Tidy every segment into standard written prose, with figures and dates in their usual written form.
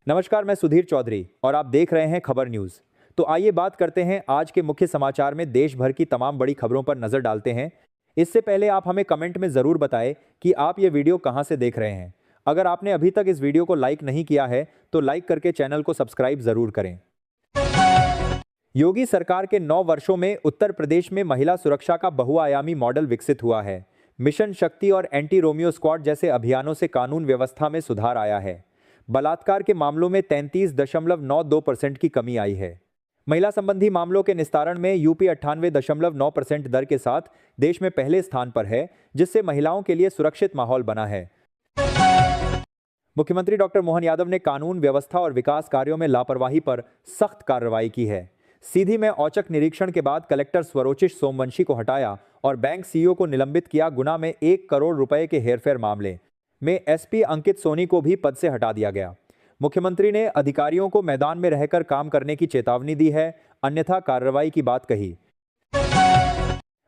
नमस्कार, मैं सुधीर चौधरी और आप देख रहे हैं खबर न्यूज। तो आइए बात करते हैं आज के मुख्य समाचार में देश भर की तमाम बड़ी खबरों पर नजर डालते हैं। इससे पहले आप हमें कमेंट में जरूर बताएं कि आप ये वीडियो कहां से देख रहे हैं। अगर आपने अभी तक इस वीडियो को लाइक नहीं किया है तो लाइक करके चैनल को सब्सक्राइब जरूर करें। योगी सरकार के 9 वर्षों में उत्तर प्रदेश में महिला सुरक्षा का बहुआयामी मॉडल विकसित हुआ है। मिशन शक्ति और एंटी रोमियो स्क्वाड जैसे अभियानों से कानून व्यवस्था में सुधार आया है। बलात्कार के मामलों में 33.92% की कमी आई है। महिला संबंधी मामलों के निस्तारण में यूपी 98.9% दर के साथ देश में पहले स्थान पर है, जिससे महिलाओं के लिए सुरक्षित माहौल बना है। मुख्यमंत्री डॉक्टर मोहन यादव ने कानून व्यवस्था और विकास कार्यों में लापरवाही पर सख्त कार्रवाई की है। सीधी में औचक निरीक्षण के बाद कलेक्टर स्वरोचिष सोमवंशी को हटाया और बैंक सीईओ को निलंबित किया। गुना में 1 करोड़ रुपए के हेरफेर मामले में एसपी अंकित सोनी को भी पद से हटा दिया गया। मुख्यमंत्री ने अधिकारियों को मैदान में रहकर काम करने की चेतावनी दी है, अन्यथा कार्रवाई की बात कही।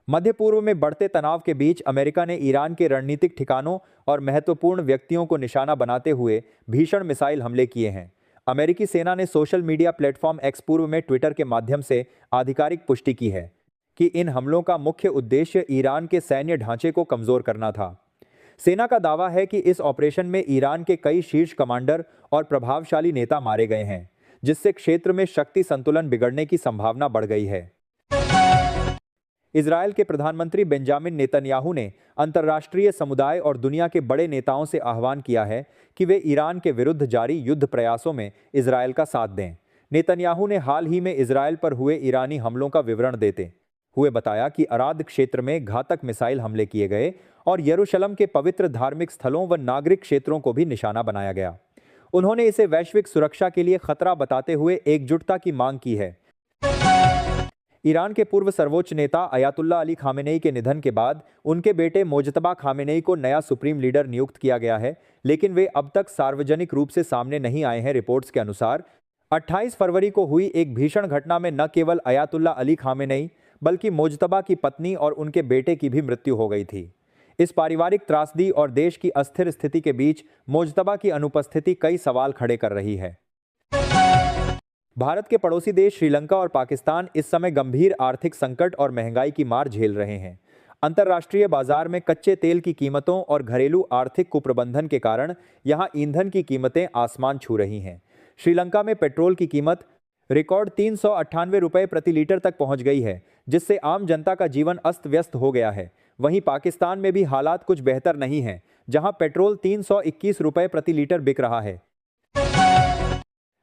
मध्य पूर्व में बढ़ते तनाव के बीच अमेरिका ने ईरान के रणनीतिक ठिकानों और महत्वपूर्ण व्यक्तियों को निशाना बनाते हुए भीषण मिसाइल हमले किए हैं। अमेरिकी सेना ने सोशल मीडिया प्लेटफॉर्म एक्स पूर्व में ट्विटर के माध्यम से आधिकारिक पुष्टि की है कि इन हमलों का मुख्य उद्देश्य ईरान के सैन्य ढांचे को कमजोर करना था। सेना का दावा है कि इस ऑपरेशन में ईरान के कई शीर्ष कमांडर और प्रभावशाली नेता मारे गए हैं, जिससे क्षेत्र में शक्ति संतुलन बिगड़ने की संभावना बढ़ गई है। इजरायल के प्रधानमंत्री बेंजामिन नेतन्याहू ने अंतर्राष्ट्रीय समुदाय और दुनिया के बड़े नेताओं से आह्वान किया है कि वे ईरान के विरुद्ध जारी युद्ध प्रयासों में इजरायल का साथ दें। नेतन्याहू ने हाल ही में इजरायल पर हुए ईरानी हमलों का विवरण देते हुए बताया कि अराद क्षेत्र में घातक मिसाइल हमले किए गए और यरूशलेम के पवित्र धार्मिक स्थलों व नागरिक क्षेत्रों को भी निशाना बनाया गया। उन्होंने इसे वैश्विक सुरक्षा के लिए खतरा बताते हुए एकजुटता की मांग की है। ईरान के पूर्व सर्वोच्च नेता अयातुल्ला अली खामेनेई के निधन के बाद उनके बेटे मोजतबा खामेनेई को नया सुप्रीम लीडर नियुक्त किया गया है, लेकिन वे अब तक सार्वजनिक रूप से सामने नहीं आए हैं। रिपोर्ट्स के अनुसार 28 फरवरी को हुई एक भीषण घटना में न केवल अयातुल्ला अली खामेनेई बल्कि मोजतबा की पत्नी और उनके बेटे की भी मृत्यु हो गई थी। इस पारिवारिक त्रासदी और देश की अस्थिर स्थिति के बीच मोजतबा की अनुपस्थिति कई सवाल खड़े कर रही है। भारत के पड़ोसी देश श्रीलंका और पाकिस्तान इस समय गंभीर आर्थिक संकट और महंगाई की मार झेल रहे हैं। अंतर्राष्ट्रीय बाजार में कच्चे तेल की कीमतों और घरेलू आर्थिक कुप्रबंधन के कारण यहां ईंधन की कीमतें आसमान छू रही हैं। श्रीलंका में पेट्रोल की कीमत रिकॉर्ड 398 रुपये प्रति लीटर तक पहुंच गई है, जिससे आम जनता का जीवन अस्त व्यस्त हो गया है। वहीं पाकिस्तान में भी हालात कुछ बेहतर नहीं हैं, जहां पेट्रोल 321 रुपये प्रति लीटर बिक रहा है।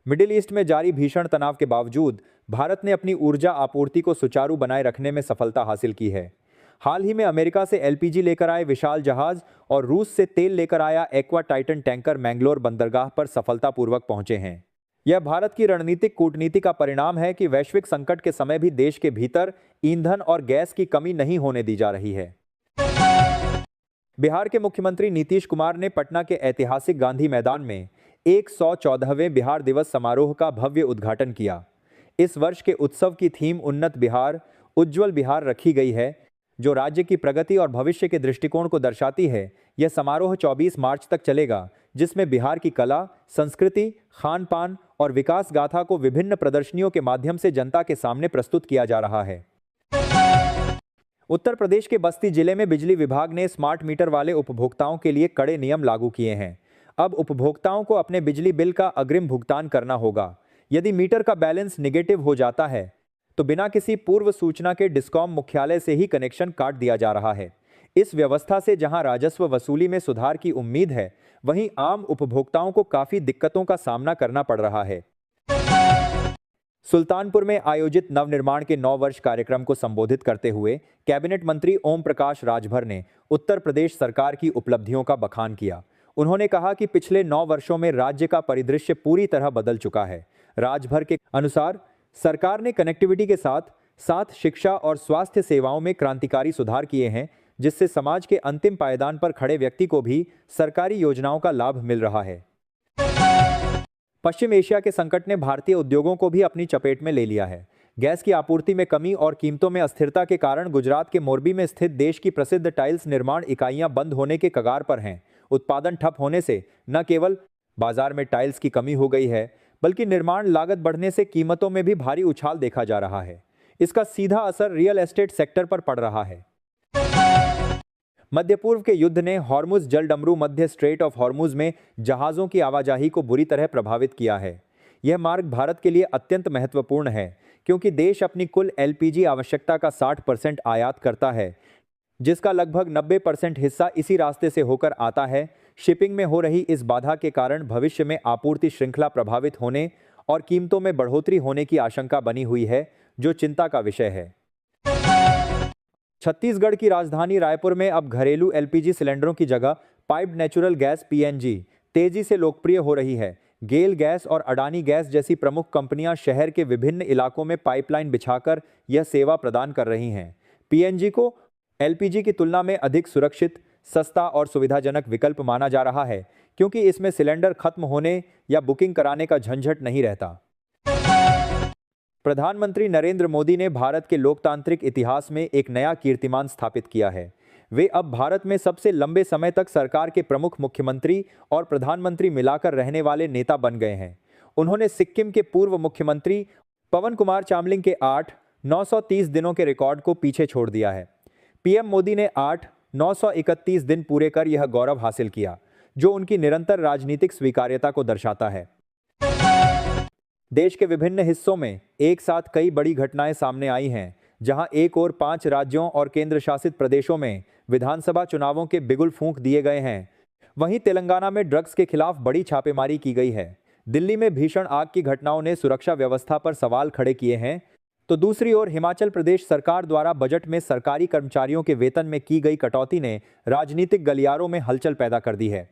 मिडिल ईस्ट में जारी भीषण तनाव के बावजूद भारत ने अपनी ऊर्जा आपूर्ति को सुचारू बनाए रखने में सफलता हासिल की है। हाल ही में अमेरिका से एलपीजी लेकर आए विशाल जहाज और रूस से तेल लेकर आया एक्वा टाइटन टैंकर मैंगलोर बंदरगाह पर सफलतापूर्वक पहुंचे हैं। यह भारत की रणनीतिक कूटनीति का परिणाम है कि वैश्विक संकट के समय भी देश के भीतर ईंधन और गैस की कमी नहीं होने दी जा रही है। बिहार के मुख्यमंत्री नीतीश कुमार ने पटना के ऐतिहासिक गांधी मैदान में 114वें बिहार दिवस समारोह का भव्य उद्घाटन किया। इस वर्ष के उत्सव की थीम उन्नत बिहार, उज्जवल बिहार रखी गई है, जो राज्य की प्रगति और भविष्य के दृष्टिकोण को दर्शाती है। यह समारोह 24 मार्च तक चलेगा, जिसमें बिहार की कला, संस्कृति, खान पान और विकास गाथा को विभिन्न प्रदर्शनियों के माध्यम से जनता के सामने प्रस्तुत किया जा रहा है। उत्तर प्रदेश के बस्ती जिले में बिजली विभाग ने स्मार्ट मीटर वाले उपभोक्ताओं के लिए कड़े नियम लागू किए हैं। अब उपभोक्ताओं को अपने बिजली बिल का अग्रिम भुगतान करना होगा। यदि मीटर का बैलेंस निगेटिव हो जाता है तो बिना किसी पूर्व सूचना के डिस्कॉम मुख्यालय से ही कनेक्शन काट दिया जा रहा है। इस व्यवस्था से जहां राजस्व वसूली में सुधार की उम्मीद है, वहीं आम उपभोक्ताओं को काफी दिक्कतों का सामना करना पड़ रहा है। सुल्तानपुर में आयोजित नवनिर्माण के 9 वर्ष कार्यक्रम को संबोधित करते हुए कैबिनेट मंत्री ओम प्रकाश राजभर ने उत्तर प्रदेश सरकार की उपलब्धियों का बखान किया। उन्होंने कहा कि पिछले 9 वर्षों में राज्य का परिदृश्य पूरी तरह बदल चुका है। राजभर के अनुसार सरकार ने कनेक्टिविटी के साथ साथ शिक्षा और स्वास्थ्य सेवाओं में क्रांतिकारी सुधार किए हैं, जिससे समाज के अंतिम पायदान पर खड़े व्यक्ति को भी सरकारी योजनाओं का लाभ मिल रहा है। पश्चिम एशिया के संकट ने भारतीय उद्योगों को भी अपनी चपेट में ले लिया है। गैस की आपूर्ति में कमी और कीमतों में अस्थिरता के कारण गुजरात के मोरबी में स्थित देश की प्रसिद्ध टाइल्स निर्माण इकाइयां बंद होने के कगार पर हैं। उत्पादन ठप होने से न केवल बाजार में टाइल्स की कमी हो गई है, बल्कि निर्माण लागत बढ़ने से कीमतों में भी भारी उछाल देखा जा रहा है। इसका सीधा असर रियल एस्टेट सेक्टर पर पड़ रहा है। मध्य पूर्व के युद्ध ने हॉर्मुज जलडमरू मध्य स्ट्रेट ऑफ हॉर्मुज में जहाजों की आवाजाही को बुरी तरह प्रभावित किया है। यह मार्ग भारत के लिए अत्यंत महत्वपूर्ण है, क्योंकि देश अपनी कुल एलपीजी आवश्यकता का 60% आयात करता है, जिसका लगभग 90% हिस्सा इसी रास्ते से होकर आता है। शिपिंग में हो रही इस बाधा के कारण भविष्य में आपूर्ति श्रृंखला प्रभावित होने और कीमतों में बढ़ोतरी होने की आशंका बनी हुई है, जो चिंता का विषय है। छत्तीसगढ़ की राजधानी रायपुर में अब घरेलू एलपीजी सिलेंडरों की जगह पाइप्ड नेचुरल गैस पीएनजी तेजी से लोकप्रिय हो रही है। गेल गैस और अडानी गैस जैसी प्रमुख कंपनियां शहर के विभिन्न इलाकों में पाइपलाइन बिछाकर यह सेवा प्रदान कर रही हैं। पीएनजी को एलपीजी की तुलना में अधिक सुरक्षित, सस्ता और सुविधाजनक विकल्प माना जा रहा है, क्योंकि इसमें सिलेंडर खत्म होने या बुकिंग कराने का झंझट नहीं रहता। प्रधानमंत्री नरेंद्र मोदी ने भारत के लोकतांत्रिक इतिहास में एक नया कीर्तिमान स्थापित किया है। वे अब भारत में सबसे लंबे समय तक सरकार के प्रमुख मुख्यमंत्री और प्रधानमंत्री मिलाकर रहने वाले नेता बन गए हैं। उन्होंने सिक्किम के पूर्व मुख्यमंत्री पवन कुमार चामलिंग के 930 दिनों के रिकॉर्ड को पीछे छोड़ दिया है। पीएम मोदी ने 931 दिन पूरे कर यह गौरव हासिल किया, जो उनकी निरंतर राजनीतिक स्वीकार्यता को दर्शाता है। देश के विभिन्न हिस्सों में एक साथ कई बड़ी घटनाएं सामने आई हैं, जहां एक ओर 5 राज्यों और केंद्र शासित प्रदेशों में विधानसभा चुनावों के बिगुल फूंक दिए गए हैं। वहीं तेलंगाना में ड्रग्स के खिलाफ बड़ी छापेमारी की गई है। दिल्ली में भीषण आग की घटनाओं ने सुरक्षा व्यवस्था पर सवाल खड़े किए हैं, तो दूसरी ओर हिमाचल प्रदेश सरकार द्वारा बजट में सरकारी कर्मचारियों के वेतन में की गई कटौती ने राजनीतिक गलियारों में हलचल पैदा कर दी है।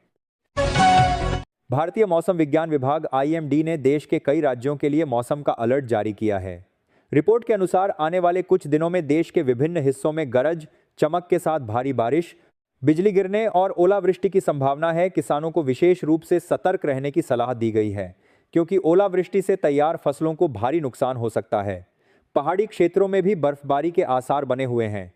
भारतीय मौसम विज्ञान विभाग आईएमडी ने देश के कई राज्यों के लिए मौसम का अलर्ट जारी किया है। रिपोर्ट के अनुसार आने वाले कुछ दिनों में देश के विभिन्न हिस्सों में गरज चमक के साथ भारी बारिश, बिजली गिरने और ओलावृष्टि की संभावना है। किसानों को विशेष रूप से सतर्क रहने की सलाह दी गई है, क्योंकि ओलावृष्टि से तैयार फसलों को भारी नुकसान हो सकता है। पहाड़ी क्षेत्रों में भी बर्फबारी के आसार बने हुए हैं।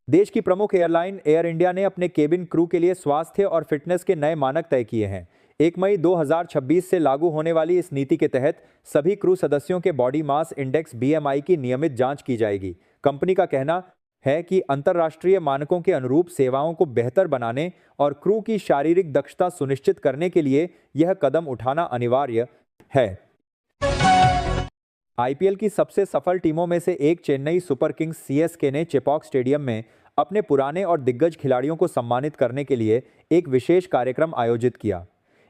देश की प्रमुख एयरलाइन एयर इंडिया ने अपने केबिन क्रू के लिए स्वास्थ्य और फिटनेस के नए मानक तय किए हैं। 1 मई 2026 से लागू होने वाली इस नीति के तहत सभी क्रू सदस्यों के बॉडी मास इंडेक्स बीएमआई की नियमित जांच की जाएगी। कंपनी का कहना है कि अंतर्राष्ट्रीय मानकों के अनुरूप सेवाओं को बेहतर बनाने और क्रू की शारीरिक दक्षता सुनिश्चित करने के लिए यह कदम उठाना अनिवार्य है। आईपीएल की सबसे सफल टीमों में से एक चेन्नई सुपर किंग्स सीएसके ने चेपॉक स्टेडियम में अपने पुराने और दिग्गज खिलाड़ियों को सम्मानित करने के लिए एक विशेष कार्यक्रम आयोजित किया।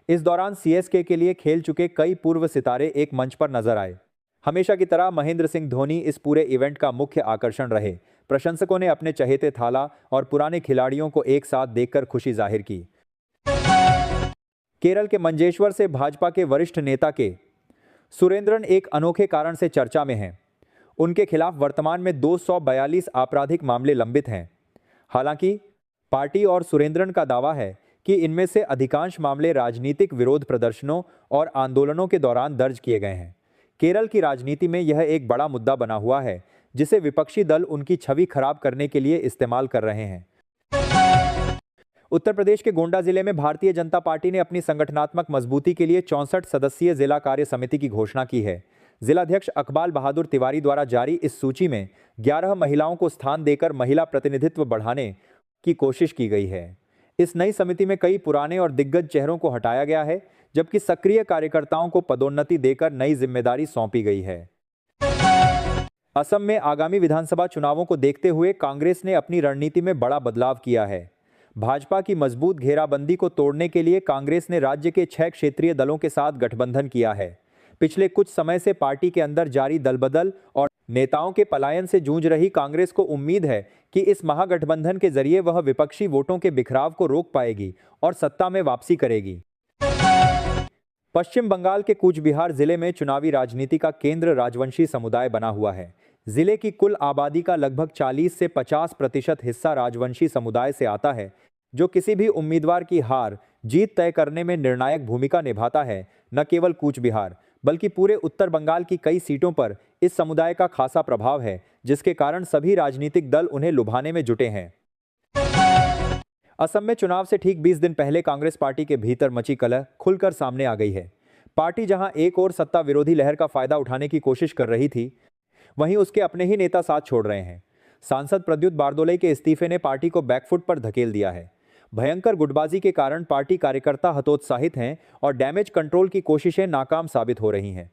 इस दौरान सीएसके के लिए खेल चुके कई पूर्व सितारे एक मंच पर नजर आए। हमेशा की तरह महेंद्र सिंह धोनी इस पूरे इवेंट का मुख्य आकर्षण रहे। प्रशंसकों ने अपने चहेते थाला और पुराने खिलाड़ियों को एक साथ देखकर खुशी जाहिर की। केरल के मंजेश्वर से भाजपा के वरिष्ठ नेता के सुरेंद्रन एक अनोखे कारण से चर्चा में हैं। उनके खिलाफ वर्तमान में 242 आपराधिक मामले लंबित हैं। हालांकि पार्टी और सुरेंद्रन का दावा है कि इनमें से अधिकांश मामले राजनीतिक विरोध प्रदर्शनों और आंदोलनों के दौरान दर्ज किए गए हैं। केरल की राजनीति में यह एक बड़ा मुद्दा बना हुआ है, जिसे विपक्षी दल उनकी छवि खराब करने के लिए इस्तेमाल कर रहे हैं। उत्तर प्रदेश के गोंडा जिले में भारतीय जनता पार्टी ने अपनी संगठनात्मक मजबूती के लिए 64 सदस्यीय जिला कार्य समिति की घोषणा की है। जिलाध्यक्ष अकबाल बहादुर तिवारी द्वारा जारी इस सूची में 11 महिलाओं को स्थान देकर महिला प्रतिनिधित्व बढ़ाने की कोशिश की गई है। इस नई समिति में कई पुराने और दिग्गज चेहरों को हटाया गया है, जबकि सक्रिय कार्यकर्ताओं को पदोन्नति देकर नई जिम्मेदारी सौंपी गई है। असम में आगामी विधानसभा चुनावों को देखते हुए कांग्रेस ने अपनी रणनीति में बड़ा बदलाव किया है। भाजपा की मजबूत घेराबंदी को तोड़ने के लिए कांग्रेस ने राज्य के 6 क्षेत्रीय दलों के साथ गठबंधन किया है। पिछले कुछ समय से पार्टी के अंदर जारी दलबदल और नेताओं के पलायन से जूझ रही कांग्रेस को उम्मीद है कि इस महागठबंधन के जरिए वह विपक्षी वोटों के बिखराव को रोक पाएगी और सत्ता में वापसी करेगी। पश्चिम बंगाल के कूच बिहार जिले में चुनावी राजनीति का केंद्र राजवंशी समुदाय बना हुआ है। जिले की कुल आबादी का लगभग 40 से 50% हिस्सा राजवंशी समुदाय से आता है, जो किसी भी उम्मीदवार की हार जीत तय करने में निर्णायक भूमिका निभाता है। न केवल कूच बिहार बल्कि पूरे उत्तर बंगाल की कई सीटों पर इस समुदाय का खासा प्रभाव है, जिसके कारण सभी राजनीतिक दल उन्हें लुभाने में जुटे हैं। असम में चुनाव से ठीक 20 दिन पहले कांग्रेस पार्टी के भीतर मची कलह खुलकर सामने आ गई है। पार्टी जहां एक और सत्ता विरोधी लहर का फायदा उठाने की कोशिश कर रही थी, वहीं उसके अपने ही नेता साथ छोड़ रहे हैं। सांसद प्रद्युत बारदोलई के इस्तीफे ने पार्टी को बैकफुट पर धकेल दिया है। भयंकर गुटबाजी के कारण पार्टी कार्यकर्ता हतोत्साहित हैं और डैमेज कंट्रोल की कोशिशें नाकाम साबित हो रही हैं।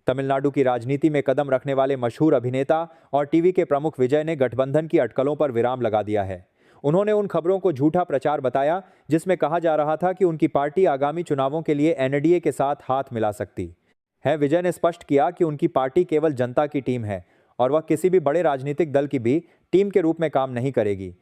तमिलनाडु की राजनीति में कदम रखने वाले मशहूर अभिनेता और टीवी के प्रमुख विजय ने गठबंधन की अटकलों पर विराम लगा दिया है। उन्होंने उन खबरों को झूठा प्रचार बताया जिसमें कहा जा रहा था कि उनकी पार्टी आगामी चुनावों के लिए एनडीए के साथ हाथ मिला सकती है। विजय ने स्पष्ट किया कि उनकी पार्टी केवल जनता की टीम है और वह किसी भी बड़े राजनीतिक दल की भी टीम के रूप में काम नहीं करेगी।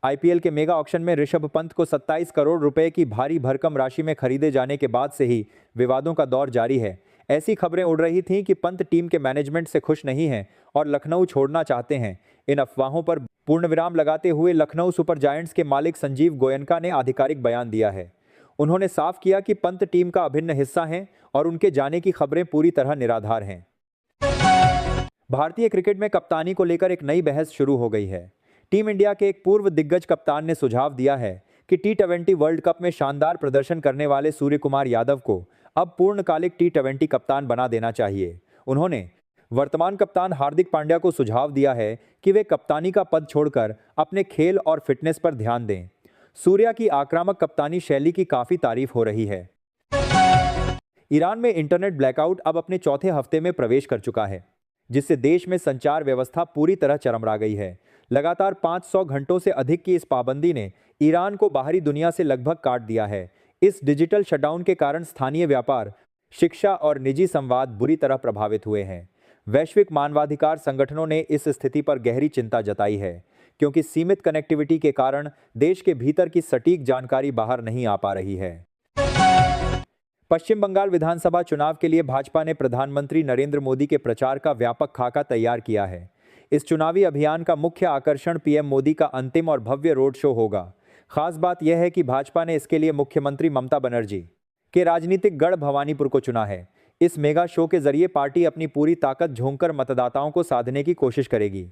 आईपीएल के मेगा ऑक्शन में ऋषभ पंत को 27 करोड़ रुपए की भारी भरकम राशि में खरीदे जाने के बाद से ही विवादों का दौर जारी है। ऐसी खबरें उड़ रही थीं कि पंत टीम के मैनेजमेंट से खुश नहीं हैं और लखनऊ छोड़ना चाहते हैं। इन अफवाहों पर पूर्ण विराम लगाते हुए लखनऊ सुपर जायंट्स के मालिक संजीव गोयनका ने आधिकारिक बयान दिया है। उन्होंने साफ किया कि पंत टीम का अभिन्न हिस्सा हैं और उनके जाने की खबरें पूरी तरह निराधार हैं। भारतीय क्रिकेट में कप्तानी को लेकर एक नई बहस शुरू हो गई है। टीम इंडिया के एक पूर्व दिग्गज कप्तान ने सुझाव दिया है कि टी20 वर्ल्ड कप में शानदार प्रदर्शन करने वाले सूर्य कुमार यादव को अब पूर्णकालिक टी20 कप्तान बना देना चाहिए। उन्होंने वर्तमान कप्तान हार्दिक पांड्या को सुझाव दिया है कि वे कप्तानी का पद छोड़कर अपने खेल और फिटनेस पर ध्यान दें। सूर्या की आक्रामक कप्तानी शैली की काफी तारीफ हो रही है। ईरान में इंटरनेट ब्लैकआउट अब अपने चौथे हफ्ते में प्रवेश कर चुका है, जिससे देश में संचार व्यवस्था पूरी तरह चरमरा गई है। लगातार 500 घंटों से अधिक की इस पाबंदी ने ईरान को बाहरी दुनिया से लगभग काट दिया है। इस डिजिटल शटडाउन के कारण स्थानीय व्यापार, शिक्षा और निजी संवाद बुरी तरह प्रभावित हुए हैं। वैश्विक मानवाधिकार संगठनों ने इस स्थिति पर गहरी चिंता जताई है, क्योंकि सीमित कनेक्टिविटी के कारण देश के भीतर की सटीक जानकारी बाहर नहीं आ पा रही है। पश्चिम बंगाल विधानसभा चुनाव के लिए भाजपा ने प्रधानमंत्री नरेंद्र मोदी के प्रचार का व्यापक खाका तैयार किया है। इस चुनावी अभियान का मुख्य आकर्षण पीएम मोदी का अंतिम और भव्य रोड शो होगा। खास बात यह है कि भाजपा ने इसके लिए मुख्यमंत्री ममता बनर्जी के राजनीतिक गढ़ भवानीपुर को चुना है। इस मेगा शो के जरिए पार्टी अपनी पूरी ताकत झोंककर मतदाताओं को साधने की कोशिश करेगी।